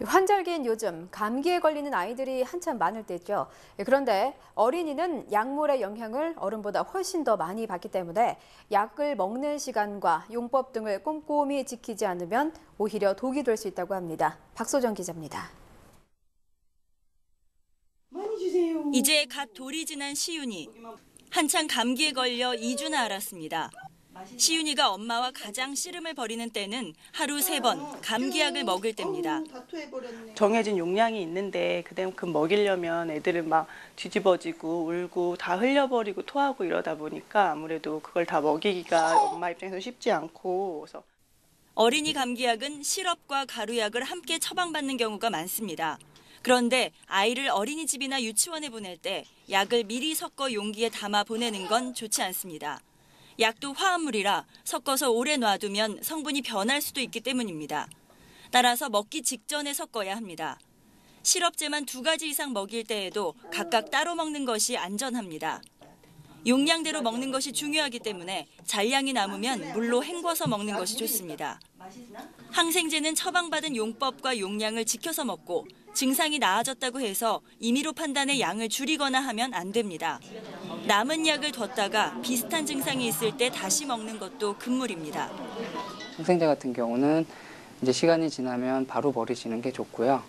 환절기인 요즘 감기에 걸리는 아이들이 한참 많을 때죠. 그런데 어린이는 약물의 영향을 어른보다 훨씬 더 많이 받기 때문에 약을 먹는 시간과 용법 등을 꼼꼼히 지키지 않으면 오히려 독이 될 수 있다고 합니다. 박소정 기자입니다. 많이 주세요. 이제 갓 돌이 지난 시윤이. 한창 감기에 걸려 2주나 앓았습니다. 시윤이가 엄마와 가장 씨름을 벌이는 때는 하루 3번 감기약을 먹을 때입니다. 정해진 용량이 있는데 그만큼 먹이려면 애들은 막 뒤집어지고 울고 다 흘려버리고 토하고 이러다 보니까 아무래도 그걸 다 먹이기가 엄마 입장에서 쉽지 않고. 그래서 어린이 감기약은 시럽과 가루약을 함께 처방받는 경우가 많습니다. 그런데 아이를 어린이집이나 유치원에 보낼 때 약을 미리 섞어 용기에 담아 보내는 건 좋지 않습니다. 약도 화합물이라 섞어서 오래 놔두면 성분이 변할 수도 있기 때문입니다. 따라서 먹기 직전에 섞어야 합니다. 시럽제만 2가지 이상 먹일 때에도 각각 따로 먹는 것이 안전합니다. 용량대로 먹는 것이 중요하기 때문에 잔량이 남으면 물로 헹궈서 먹는 것이 좋습니다. 항생제는 처방받은 용법과 용량을 지켜서 먹고 증상이 나아졌다고 해서 임의로 판단해 양을 줄이거나 하면 안 됩니다. 남은 약을 뒀다가 비슷한 증상이 있을 때 다시 먹는 것도 금물입니다. 항생제 같은 경우는 이제 시간이 지나면 바로 버리시는 게 좋고요.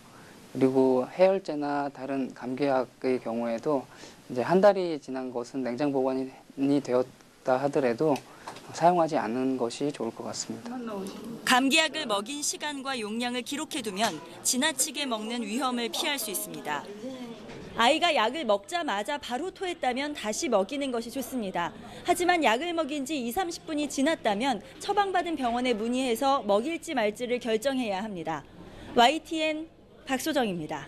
그리고 해열제나 다른 감기약의 경우에도 이제 1달이 지난 것은 냉장 보관이 되었다 하더라도 사용하지 않는 것이 좋을 것 같습니다. 감기약을 먹인 시간과 용량을 기록해두면 지나치게 먹는 위험을 피할 수 있습니다. 아이가 약을 먹자마자 바로 토했다면 다시 먹이는 것이 좋습니다. 하지만 약을 먹인 지 20-30분이 지났다면 처방받은 병원에 문의해서 먹일지 말지를 결정해야 합니다. YTN 박소정입니다.